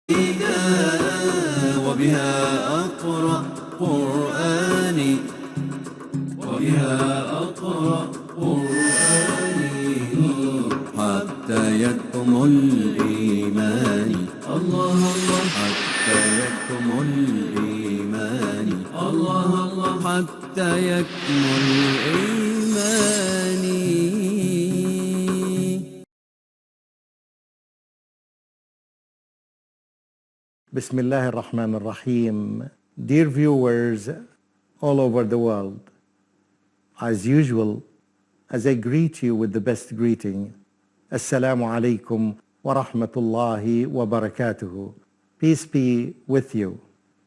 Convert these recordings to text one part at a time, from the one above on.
وبها أقرأ قرآني حتى يكمل الإيمان الله الله حتى يكمل الإيمان الله الله حتى يكمل الإيمان. Bismillah ar-Rahman ar-Rahim. Dear viewers all over the world, as usual, as I greet you with the best greeting, Assalamu alaikum wa rahmatullahi wa barakatuhu. Peace be with you.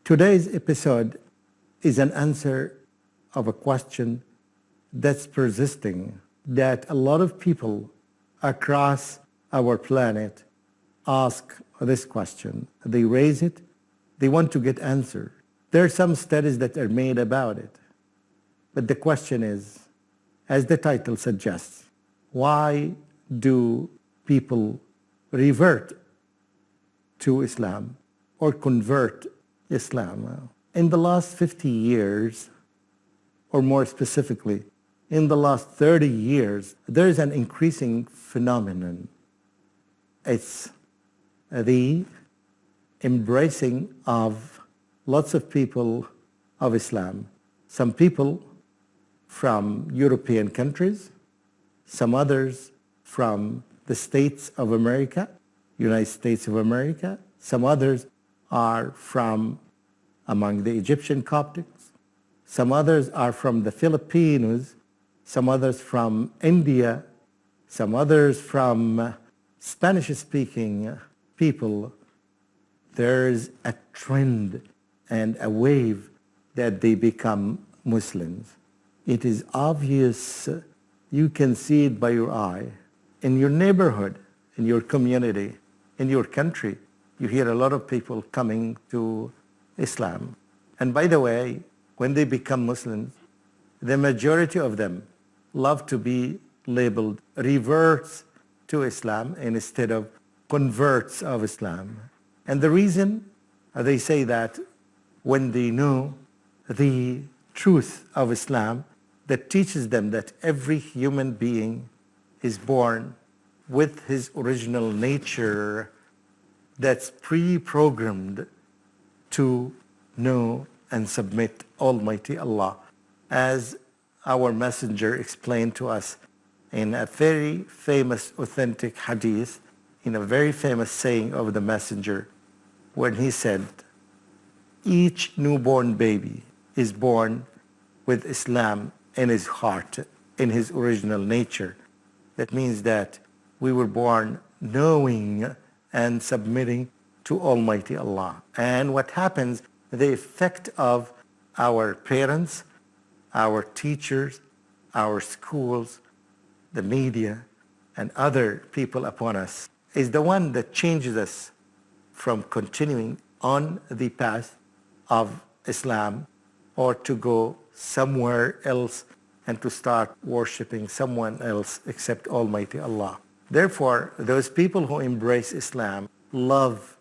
Today's episode is an answer of a question that's persisting, that a lot of people across our planet ask this question. They raise it, they want to get answer. There are some studies that are made about it. But the question is, as the title suggests, why do people revert to Islam or convert Islam? In the last 50 years, or more specifically, in the last 30 years, there is an increasing phenomenon. It's the embracing of lots of people of Islam. Some people from European countries, some others from the States of America, United States of America, some others are from among the Egyptian Coptics, some others are from the Filipinos, some others from India, some others from Spanish-speaking people. There's a trend and a wave that they become Muslims. It is obvious. You can see it by your eye. In your neighborhood, in your community, in your country, you hear a lot of people coming to Islam. And by the way, when they become Muslims, the majority of them love to be labeled reverts to Islam instead of converts of Islam. And the reason they say that, when they know the truth of Islam that teaches them that every human being is born with his original nature that's pre-programmed to know and submit Almighty Allah. As our messenger explained to us in a very famous authentic hadith, in a very famous saying of the messenger, when he said, each newborn baby is born with Islam in his heart, in his original nature. That means that we were born knowing and submitting to Almighty Allah. And what happens, the effect of our parents, our teachers, our schools, the media, and other people upon us, is the one that changes us from continuing on the path of Islam or to go somewhere else and to start worshiping someone else except Almighty Allah. Therefore, those people who embrace Islam love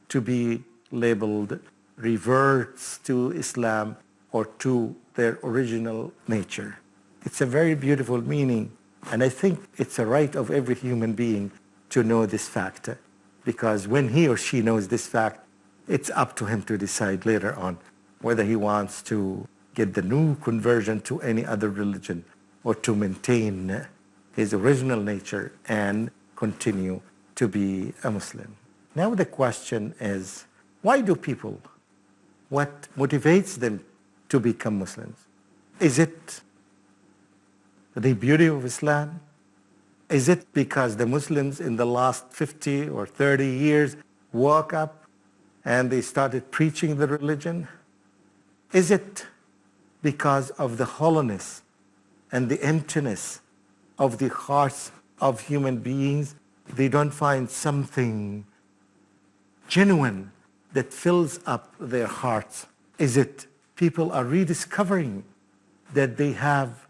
to be labeled reverts to Islam or to their original nature. It's a very beautiful meaning, and I think it's a right of every human being to know this fact, because when he or she knows this fact, it's up to him to decide later on whether he wants to get the new conversion to any other religion or to maintain his original nature and continue to be a Muslim. Now the question is, why do people, what motivates them to become Muslims? Is it the beauty of Islam? Is it because the Muslims in the last 50 or 30 years woke up and they started preaching the religion? Is it because of the hollowness and the emptiness of the hearts of human beings? They don't find something genuine that fills up their hearts. Is it people are rediscovering that they have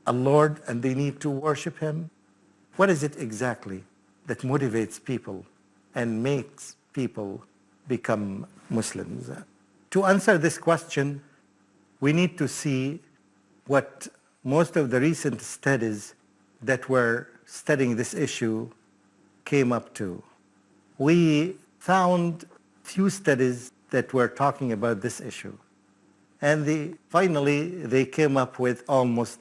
a Lord and they need to worship Him? What is it exactly that motivates people and makes people become Muslims? To answer this question, we need to see what most of the recent studies that were studying this issue came up to. We found few studies that were talking about this issue. And finally, they came up with almost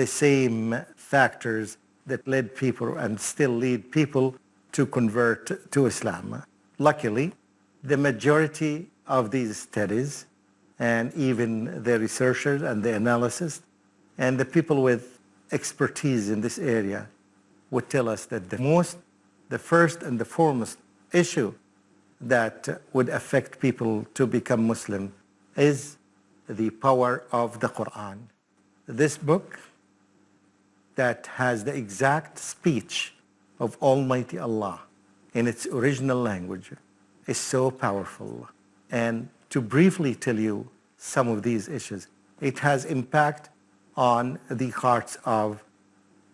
the same factors that led people and still lead people to convert to Islam. Luckily, the majority of these studies, and even the researchers and the analysts, and the people with expertise in this area would tell us that the first and the foremost issue that would affect people to become Muslim is the power of the Quran. This book that has the exact speech of Almighty Allah in its original language is so powerful. And to briefly tell you some of these issues, it has impact on the hearts of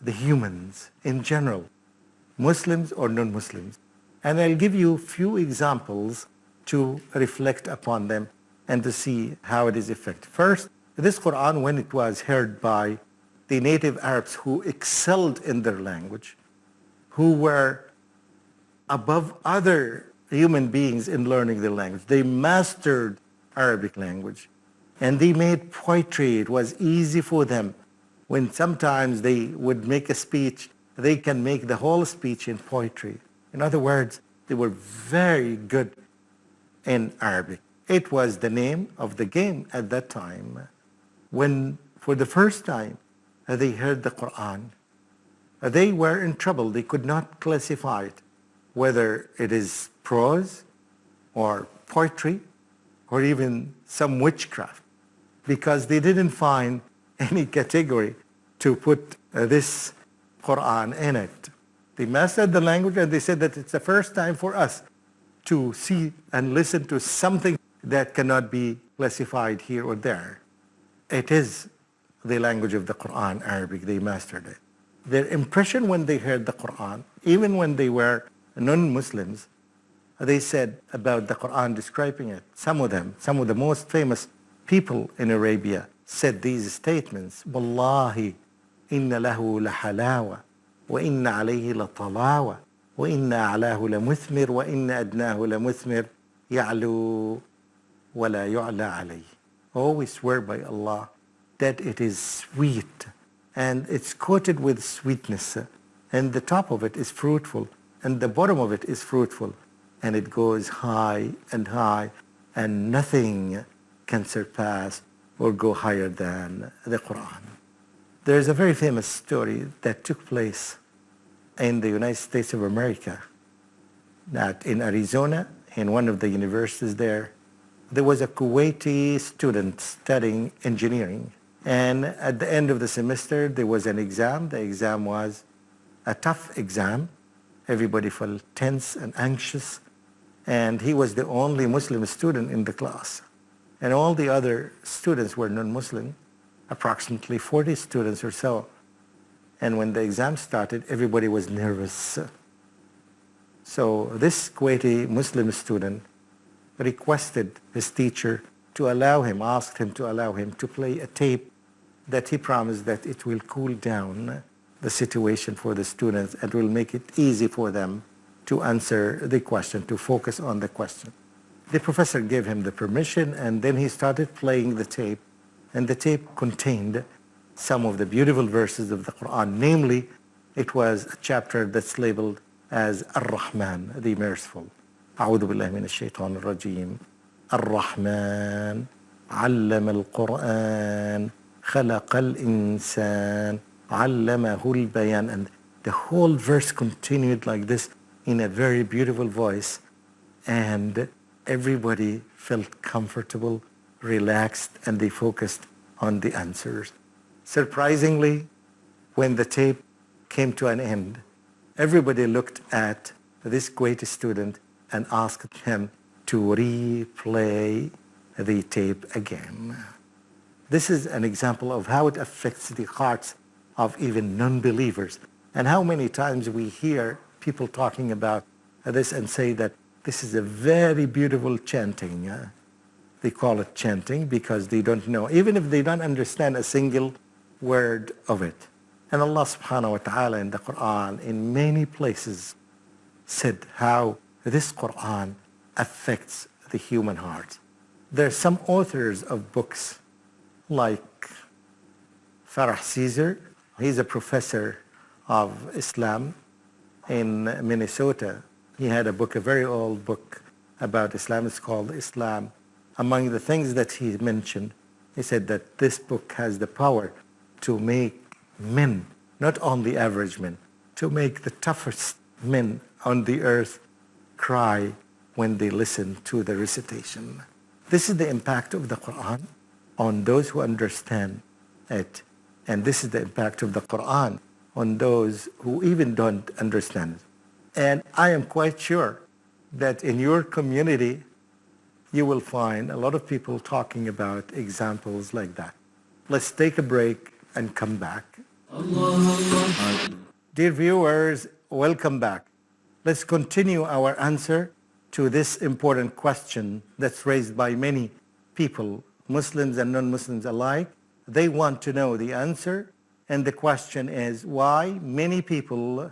the humans in general, Muslims or non-Muslims. And I'll give you a few examples to reflect upon them and to see how it is effective. First, this Quran, when it was heard by the native Arabs who excelled in their language, who were above other human beings in learning the language. They mastered Arabic language and they made poetry. It was easy for them. When sometimes they would make a speech, they can make the whole speech in poetry. In other words, they were very good in Arabic. It was the name of the game at that time. When for the first time they heard the Quran, they were in trouble. They could not classify it, whether it is prose or poetry or even some witchcraft, because they didn't find any category to put this Quran in it. They mastered the language and they said that it's the first time for us to see and listen to something that cannot be classified here or there. It is the language of the Quran, Arabic. They mastered it. Their impression when they heard the Quran, even when they were non-Muslims, they said about the Quran describing it. Some of them, some of the most famous people in Arabia said these statements. Wallahi, inna lahu lahalawa, wa inna alayhi latalawa, wa inna a'lahu lamuthmir, wa inna adnahu lamuthmir, ya'lu wa la yu'la alayhi. Oh, we swear by Allah that it is sweet, and it's coated with sweetness, and the top of it is fruitful, and the bottom of it is fruitful, and it goes high, and nothing can surpass or go higher than the Quran. There's a very famous story that took place in the United States of America, that in Arizona, in one of the universities there was a Kuwaiti student studying engineering. And at the end of the semester, there was an exam. The exam was a tough exam. Everybody felt tense and anxious. And he was the only Muslim student in the class. And all the other students were non-Muslim, approximately 40 students or so. And when the exam started, everybody was nervous. So this Kuwaiti Muslim student requested his teacher to allow him, asked him to allow him to play a tape that he promised that it will cool down the situation for the students and will make it easy for them to answer the question, to focus on the question. The professor gave him the permission, and then he started playing the tape, and the tape contained some of the beautiful verses of the Quran. Namely, it was a chapter that's labeled as Ar-Rahman, the merciful. أعوذ بالله من الشيطان الرجيم. الرحمن علم القرآن خلق الإنسان علمه البيان. And the whole verse continued like this in a very beautiful voice, and everybody felt comfortable, relaxed, and they focused on the answers. Surprisingly, when the tape came to an end, everybody looked at this Kuwaiti student and asked him to replay the tape again. This is an example of how it affects the hearts of even non-believers, and how many times we hear people talking about this and say that This is a very beautiful chanting. They call it chanting because they don't know, even if they don't understand a single word of it. And Allah subhanahu wa ta'ala in the Quran, in many places, said how this Quran affects the human heart. There are some authors of books like Farah Caesar. He's a professor of Islam in Minnesota. He had a book, a very old book about Islam. It's called Islam. Among the things that he mentioned, he said that this book has the power to make men, not only average men, to make the toughest men on the earth cry when they listen to the recitation. This is the impact of the Quran on those who understand it. And this is the impact of the Quran on those who even don't understand it. And I am quite sure that in your community, you will find a lot of people talking about examples like that. Let's take a break and come back. Dear viewers, welcome back. Let's continue our answer to this important question that's raised by many people, Muslims and non-Muslims alike. They want to know the answer, and the question is why many people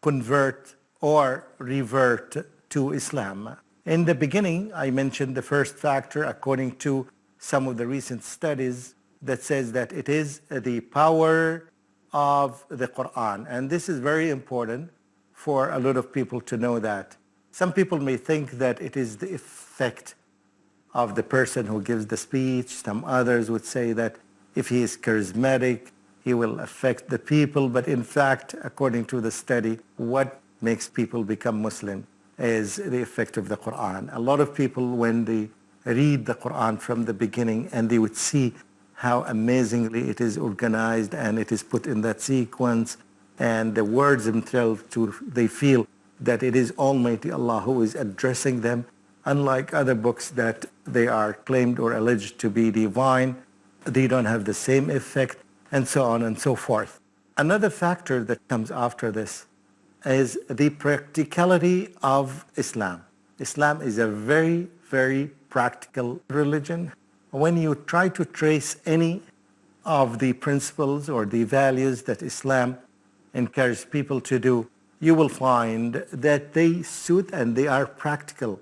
convert or revert to Islam. In the beginning, I mentioned the first factor according to some of the recent studies that says that it is the power of the Quran. And this is very important for a lot of people to know that. Some people may think that it is the effect of the person who gives the speech. Some others would say that if he is charismatic, he will affect the people. But in fact, according to the study, what makes people become Muslim is the effect of the Quran. A lot of people, when they read the Quran from the beginning and they would see how amazingly it is organized and it is put in that sequence, and the words themselves, they feel that it is Almighty Allah who is addressing them, unlike other books that they are claimed or alleged to be divine. They don't have the same effect, and so on and so forth. Another factor that comes after this is the practicality of Islam. Islam is a very, very practical religion. When you try to trace any of the principles or the values that Islam encourages people to do, you will find that they suit and they are practical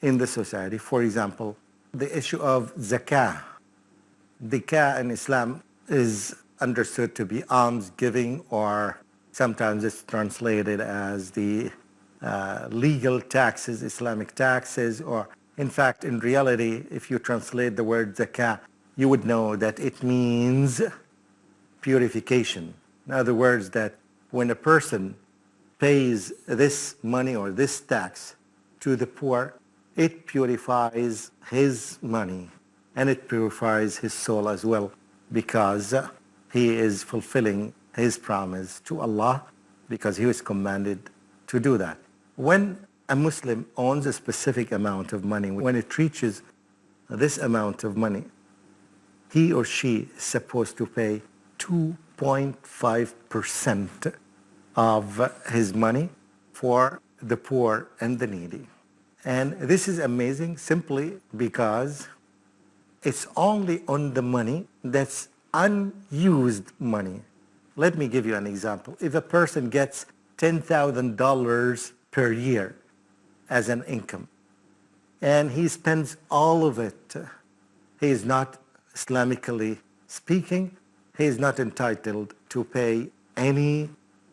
in the society. For example, the issue of zakah. Zakah in Islam is understood to be alms giving, or sometimes it's translated as the legal taxes, Islamic taxes, or in fact, in reality, if you translate the word zakah, you would know that it means purification. In other words, that when a person pays this money or this tax to the poor, it purifies his money and it purifies his soul as well, because he is fulfilling his promise to Allah, because he was commanded to do that. When a Muslim owns a specific amount of money, when it reaches this amount of money, he or she is supposed to pay 2.5% of his money for the poor and the needy. And this is amazing simply because it's only on the money that's unused money. Let me give you an example. If a person gets $10,000 per year as an income, and he spends all of it, he is not, Islamically speaking, he is not entitled to pay any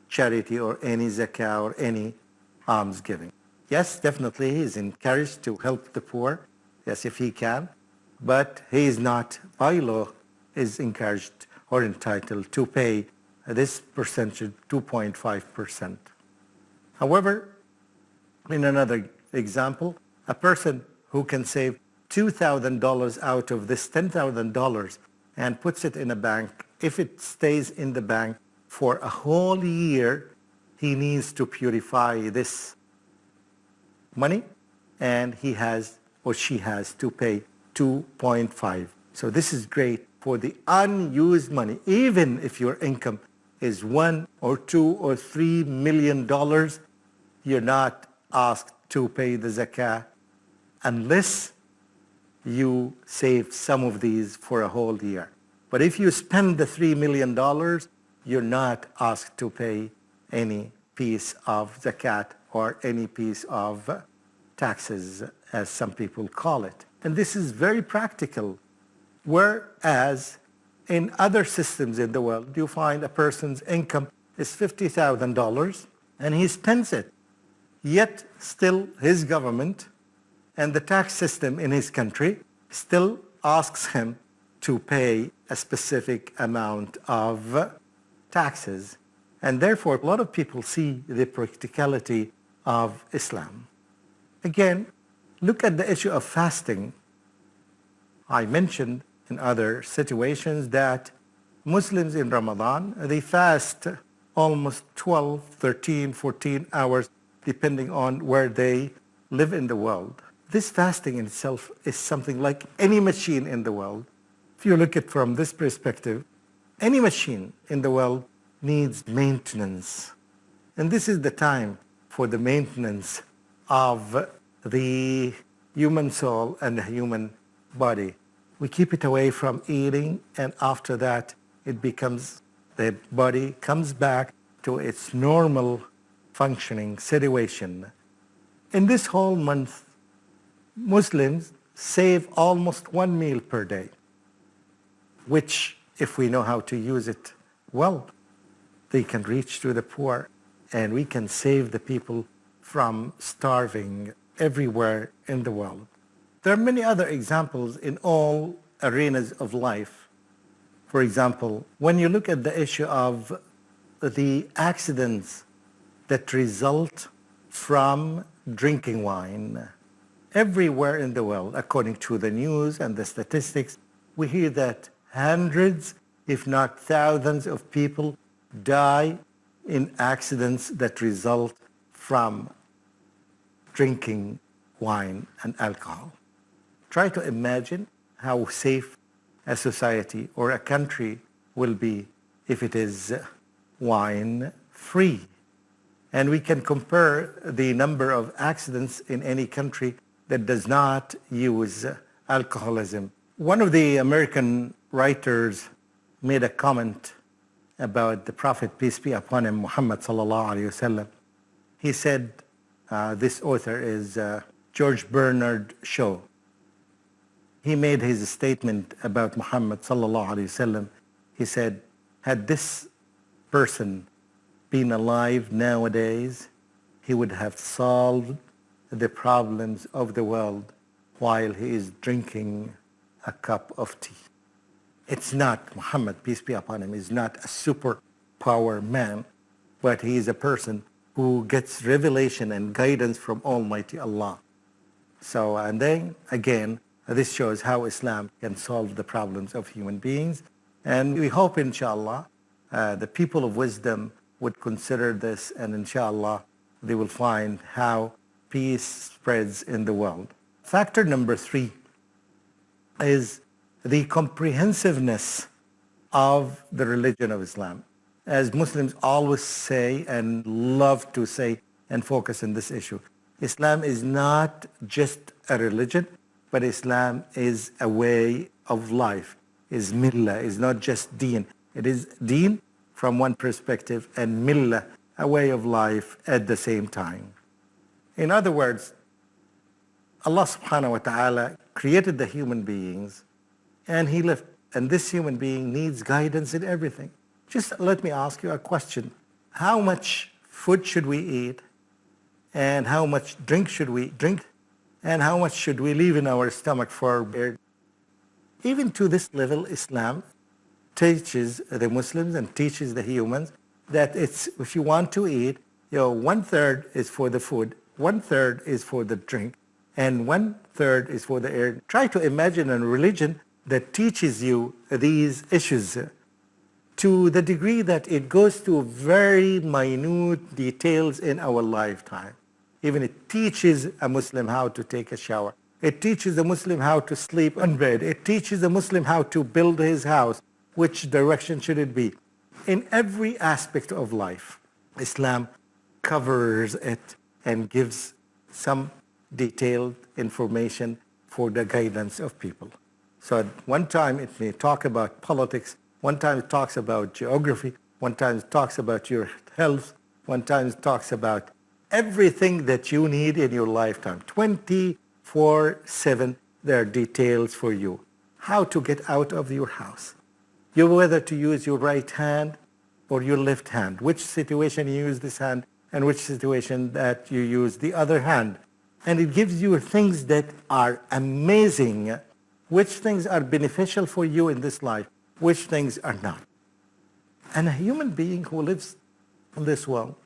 charity or any zakah or any almsgiving. Yes, definitely he is encouraged to help the poor, yes, if he can, but he is not, by law, is encouraged or entitled to pay this percentage, 2.5%. However, in another example, a person who can save $2,000 out of this $10,000 and puts it in a bank, if it stays in the bank for a whole year, he needs to purify this money, and he has or she has to pay 2.5. So this is great for the unused money. Even if your income is $1 or $2 or $3 million, you're not asked to pay the zakah unless you save some of these for a whole year. But if you spend the $3 million, you're not asked to pay any piece of zakat or any piece of taxes, as some people call it. And this is very practical. Whereas in other systems in the world, you find a person's income is $50,000 and he spends it. Yet still his government and the tax system in his country still asks him to pay a specific amount of taxes. And therefore, a lot of people see the practicality of Islam. Again, look at the issue of fasting. I mentioned in other situations that Muslims in Ramadan, they fast almost 12, 13, 14 hours, depending on where they live in the world. This fasting in itself is something like any machine in the world. If you look at it from this perspective, any machine in the world needs maintenance. And this is the time for the maintenance of the human soul and the human body. We keep it away from eating, and after that, the body comes back to its normal functioning situation. In this whole month, Muslims save almost 1 meal per day, which, if we know how to use it well, they can reach to the poor, and we can save the people from starving everywhere in the world. There are many other examples in all arenas of life. For example, when you look at the issue of the accidents that result from drinking wine, everywhere in the world, according to the news and the statistics, we hear that hundreds, if not thousands of people die in accidents that result from drinking wine and alcohol. Try to imagine how safe a society or a country will be if it is wine-free. And we can compare the number of accidents in any country that does not use alcoholism. One of the American writers made a comment about the Prophet, peace be upon him, Muhammad sallallahu alaihi wasallam. He said, this author is George Bernard Shaw. He made his statement about Muhammad sallallahu alaihi wasallam. He said, had this person been alive nowadays, he would have solved the problems of the world while he is drinking a cup of tea. It's not, Muhammad, peace be upon him, is not a superpower man, but he is a person who gets revelation and guidance from Almighty Allah. So, and then again, this shows how Islam can solve the problems of human beings. And we hope, inshallah, the people of wisdom would consider this, and inshallah, they will find how peace spreads in the world. Factor number 3 is the comprehensiveness of the religion of Islam. As Muslims always say and love to say and focus on this issue, Islam is not just a religion, but Islam is a way of life, is millah, is not just deen. It is deen from one perspective and millah, a way of life at the same time. In other words, Allah subhanahu wa ta'ala created the human beings and He left, and this human being needs guidance in everything. Just let me ask you a question. How much food should we eat? And how much drink should we drink? And how much should we leave in our stomach for beer? Even to this level, Islam teaches the Muslims and teaches the humans that it's, if you want to eat, 1/3 is for the food, 1/3 is for the drink, and 1/3 is for the air. Try to imagine a religion that teaches you these issues to the degree that it goes to very minute details in our lifetime. Even it teaches a Muslim how to take a shower. It teaches a Muslim how to sleep on bed. It teaches a Muslim how to build his house. Which direction should it be? In every aspect of life, Islam covers it and gives some detailed information for the guidance of people. So at one time it may talk about politics, one time it talks about geography, one time it talks about your health, one time it talks about everything that you need in your lifetime. 24/7, there are details for you. How to get out of your house. Whether to use your right hand or your left hand. Which situation you use this hand and which situation that you use the other hand. And it gives you things that are amazing. Which things are beneficial for you in this life, which things are not. And a human being who lives in this world,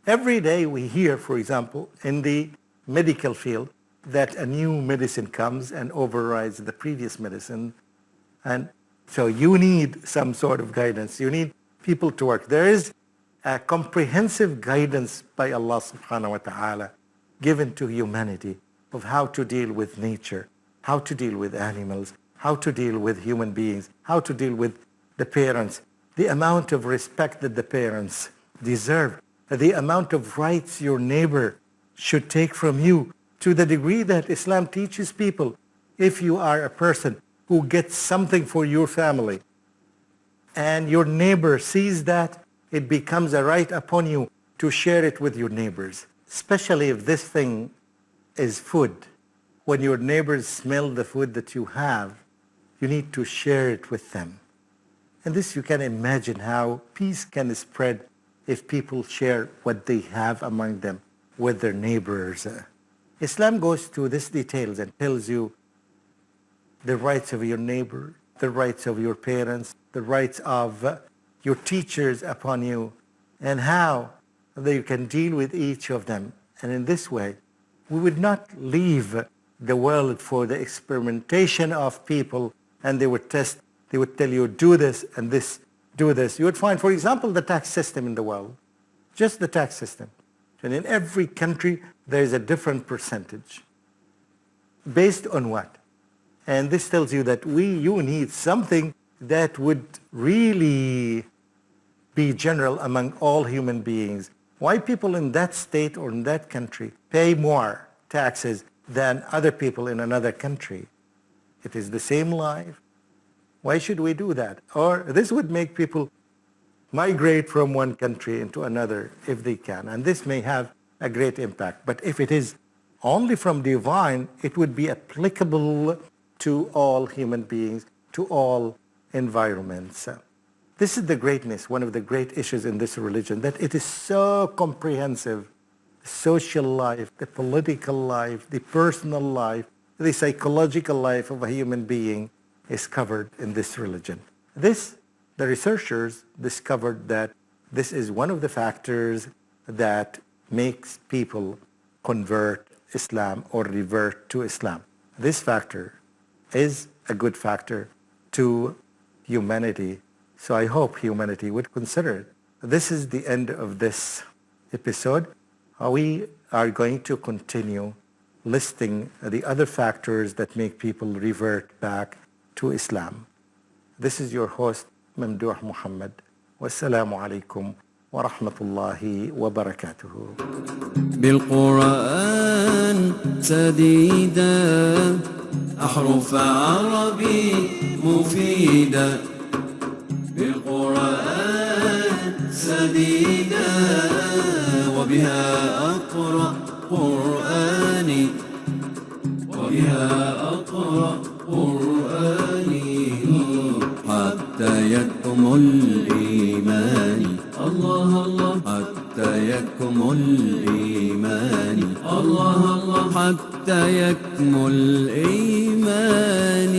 every day we hear, for example, in the medical field, that a new medicine comes and overrides the previous medicine. And so you need some sort of guidance. You need people to work. There is a comprehensive guidance by Allah subhanahu wa ta'ala given to humanity of how to deal with nature, how to deal with animals, how to deal with human beings, how to deal with the parents, the amount of respect that the parents deserve, the amount of rights your neighbor should take from you, to the degree that Islam teaches people, if you are a person who gets something for your family and your neighbor sees that, it becomes a right upon you to share it with your neighbors, especially if this thing is food. When your neighbors smell the food that you have, you need to share it with them. And this, you can imagine how peace can spread if people share what they have among them with their neighbors. Islam goes to these details and tells you the rights of your neighbor, the rights of your parents, the rights of your teachers upon you, and how you can deal with each of them. And in this way, we would not leave the world for the experimentation of people, and they would tell you, do this and this, do this. You would find, for example, the tax system in the world, just the tax system. And in every country, there is a different percentage. Based on what? And this tells you that you need something that would really be general among all human beings. Why people in that state or in that country pay more taxes than other people in another country? It is the same life. Why should we do that? Or this would make people migrate from one country into another if they can. And this may have a great impact. But if it is only from divine, it would be applicable to all human beings, to all environments. This is the greatness, one of the great issues in this religion, that it is so comprehensive. The social life, the political life, the personal life, the psychological life of a human being is covered in this religion. The researchers discovered that this is one of the factors that makes people convert Islam or revert to Islam. This factor is a good factor to humanity, so I hope humanity would consider it. This is the end of this episode. We are going to continue listing the other factors that make people revert back to Islam. This is your host, Mamdouh Mohamed. Wassalamu alaikum wa rahmatullahi wa barakatuhu. بالقرآن سديدا أحرف عربي مفيدة بالقرآن سديدا وبها أقرأ قرآني حتى يكمل الإيمان الله الله حتى يكمل الإيمان الله الله حتى يكمل الإيمان